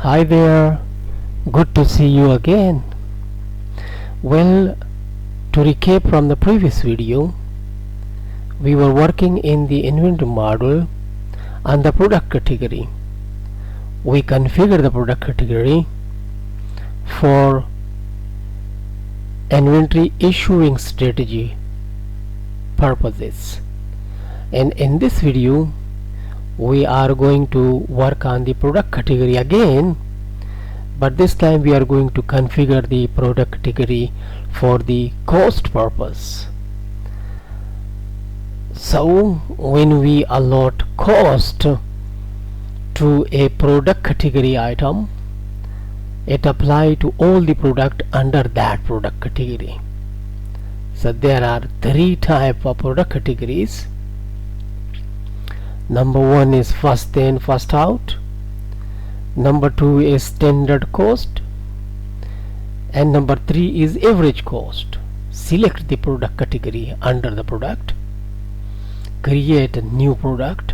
Hi there, good to see you again. Well, to recap from the previous video, we were working in the inventory module on the product category. We configured the product category for inventory issuing strategy purposes, and in this video we are going to work on the product category again, but this time we are going to configure the product category for the cost purpose. So when we allot cost to a product category item, it applies to all the product under that product category. So there are three types of product categories. Number one is first in first out, number two is standard cost, and number three is average cost. Select the product category under the product, create a new product,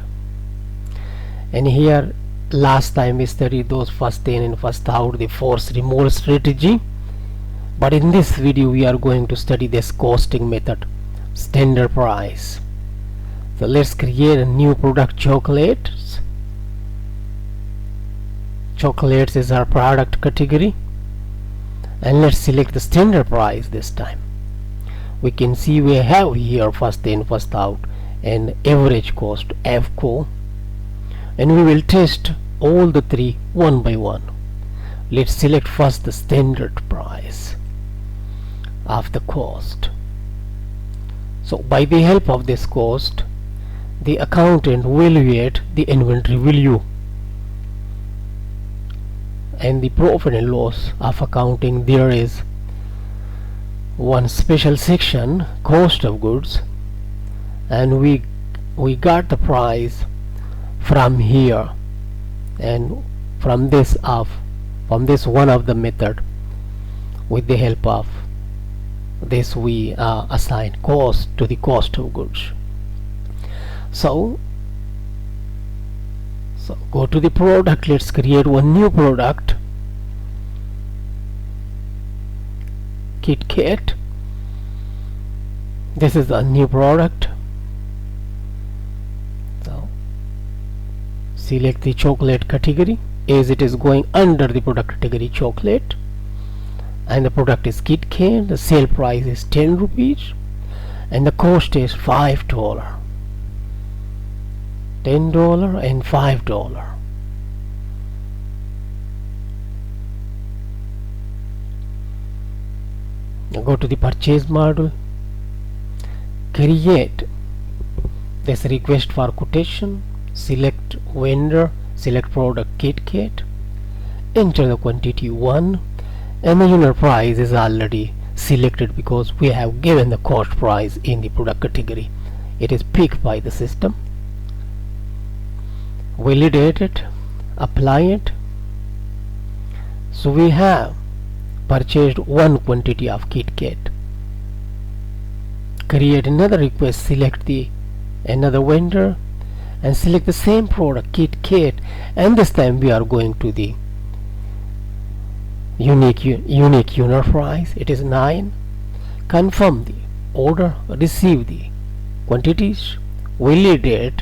and here last time we studied those first in and first out, the force removal strategy, but in this video we are going to study this costing method, standard price. So let's create a new product, chocolates. Chocolates is our product category, and let's select the standard price this time. We can see we have here first in first out and average cost, FCO, and we will test all the three one by one. Let's select first the standard price of the cost. So by the help of this cost, the accountant will evaluate the inventory value, and the profit and loss of accounting, there is one special section, cost of goods, and we got the price from here, and from this one of the method, with the help of this we assign cost to the cost of goods. So go to the product, let's create one new product, KitKat. This is a new product. So select the chocolate category as it is going under the product category chocolate, and the product is KitKat. The sale price is 10 rupees and the cost is $5. $10 and $5. Now go to the purchase module, create this request for quotation, select vendor, select product KitKat, enter the quantity 1, and the unit price is already selected because we have given the cost price in the product category. It is picked by the system. Validate it, apply it. So we have purchased one quantity of KitKat. Create another request, select the another vendor and select the same product KitKat, and this time we are going to the unique unit price. It is 9. Confirm the order, receive the quantities, validate.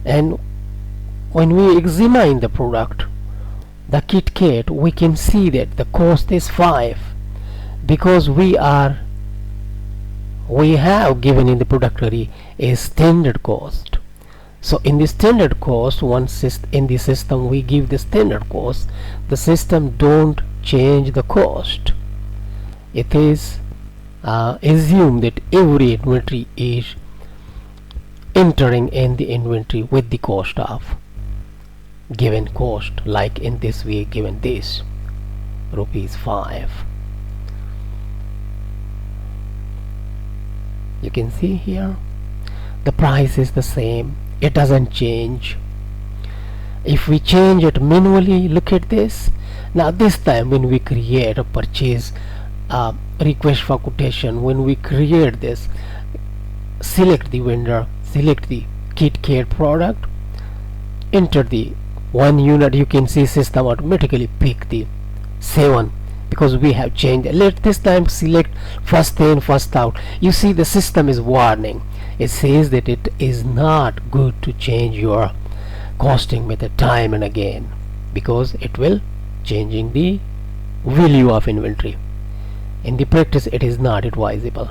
And when we examine the product, the KitKat, we can see that the cost is 5 because we have given in the product category a standard cost. So in the standard cost, once in the system we give the standard cost, the system don't change the cost. It is assumed that every inventory is entering in the inventory with the cost of given cost, like in this we given this rupees 5. You can see here the price is the same, it doesn't change. If we change it manually, look at this. Now this time when we create a purchase request for quotation, when we create this, select the vendor, select the KitKat product, enter the 1 unit, you can see system automatically pick the 7 because we have changed. Let this time select first in first out. You see the system is warning. It says that it is not good to change your costing method time and again because it will changing the value of inventory. In the practice it is not advisable.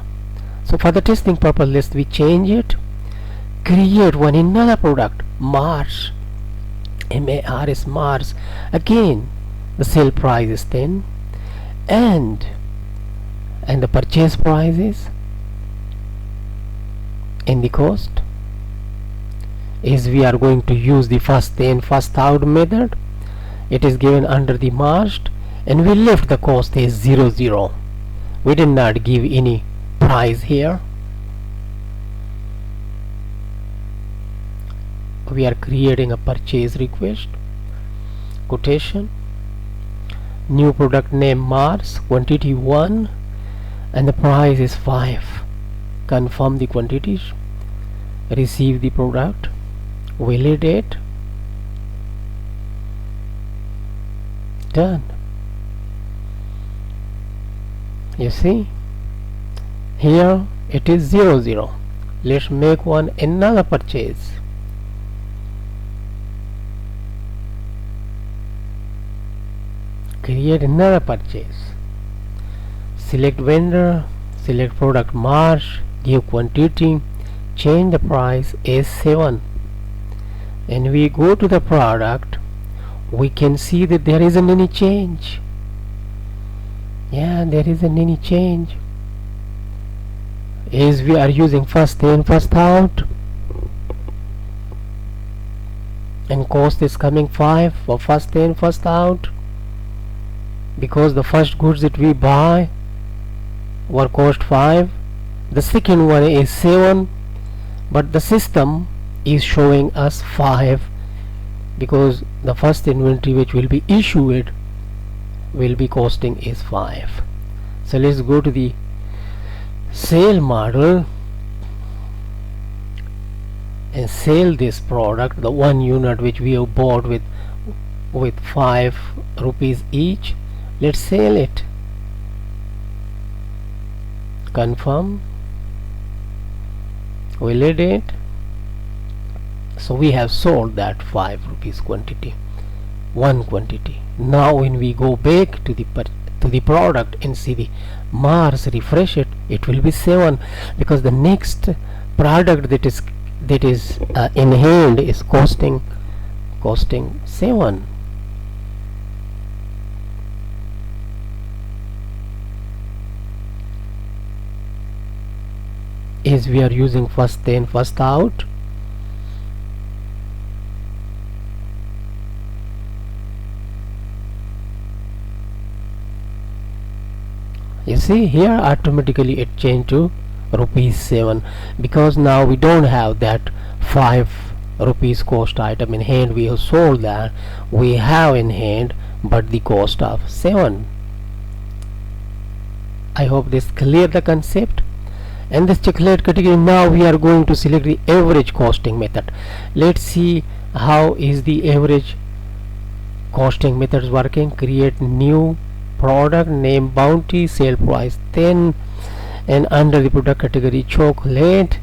So for the testing purpose, let's we change it. Create one another product, Mars, MARS, Mars. Again the sale price is 10 and the purchase price is in the cost is we are going to use the first in first out method. It is given under the marged and we left the cost is 00. We did not give any price here. We are creating a purchase request, quotation, new product name Mars, quantity 1 and the price is 5. Confirm the quantities, receive the product, validate, done. You see here it is 00. Let's make one another purchase. Create another purchase, select vendor, select product Mars, give quantity, change the price as 7 and we go to the product. We can see that there isn't any change. Yeah, there isn't any change as we are using first in first out and cost is coming 5 for first in first out because the first goods that we buy were cost 5, the second one is 7, but the system is showing us 5 because the first inventory which will be issued will be costing is 5. So let's go to the sale model and sell this product, the 1 unit which we have bought with 5 rupees each. Let's sell it. Confirm, validate. So we have sold that 5 rupees quantity, 1 quantity. Now when we go back to the product and see the Mars, refresh it, it will be 7 because the next product that is in hand is costing 7. As we are using first in first out, you see here automatically it changed to rupees 7 because now we don't have that 5 rupees cost item in hand. We have sold that, we have in hand but the cost of 7. I hope this clear the concept. And this chocolate category, now we are going to select the average costing method. Let's see how is the average costing methods working. Create new product name Bounty, sale price 10 and under the product category chocolate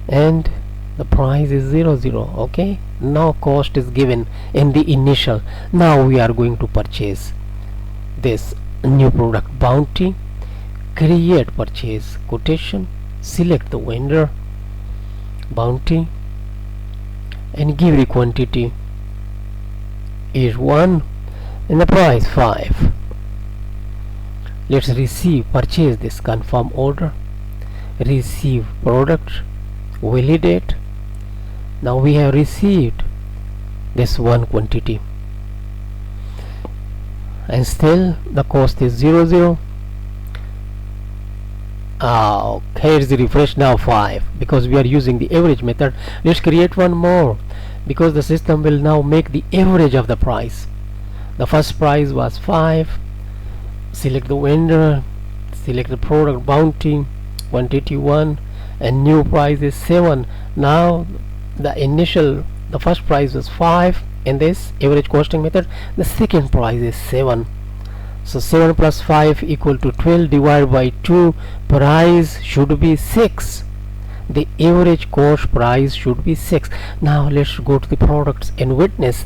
and the price is 00. Okay, now cost is given in the initial. Now we are going to purchase this new product Bounty. Create purchase quotation, select the vendor Bounty and give the quantity is 1 and the price 5. Let's receive, purchase this, confirm order, receive product, validate. Now we have received this 1 quantity and still the cost is 00. Okay, it's the refresh now 5 because we are using the average method. Let's create one more because the system will now make the average of the price. The first price was 5. Select the vendor, select the product Bounty, quantity 1 and new price is 7. Now the The first price was 5 in this average costing method. The second price is 7. So 7 plus 5 equal to 12 divided by 2. Price should be 6. The average cost price should be 6. Now let's go to the products and witness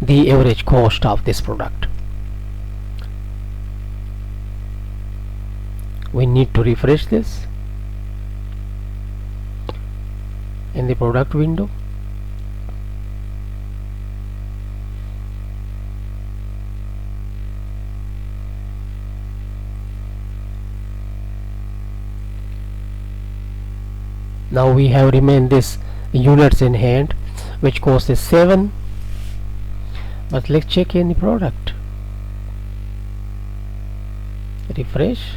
the average cost of this product. We need to refresh this in the product window. Now we have remained this units in hand, which cost is 7. But let's check in the product. Refresh.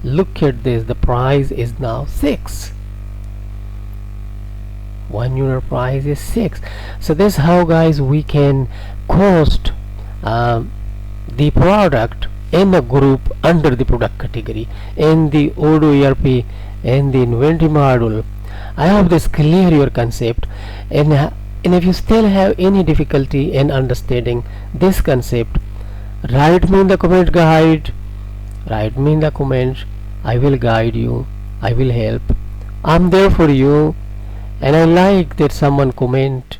Look at this, the price is now 6. 1 unit price is 6. So this is how, guys, we can cost the product in a group under the product category in the Odoo ERP and the inventory module. I hope this clear your concept, and if you still have any difficulty in understanding this concept, write me in the comment guide. Write me in the comments. I will guide you. I will help. I'm there for you, and I like that someone comment.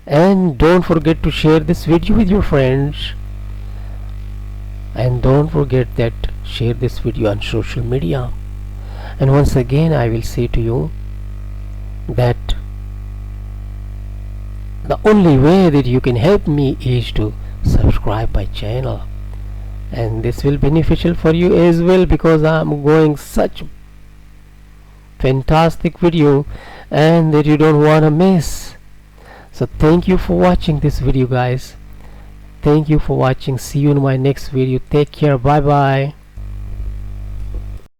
And don't forget to share this video with your friends. And don't forget that share this video on social media. And once again I will say to you that the only way that you can help me is to subscribe my channel, and this will be beneficial for you as well, because I'm going such fantastic video and that you don't want to miss. So thank you for watching this video, guys. Thank you for watching. See you in my next video. Take care. Bye bye.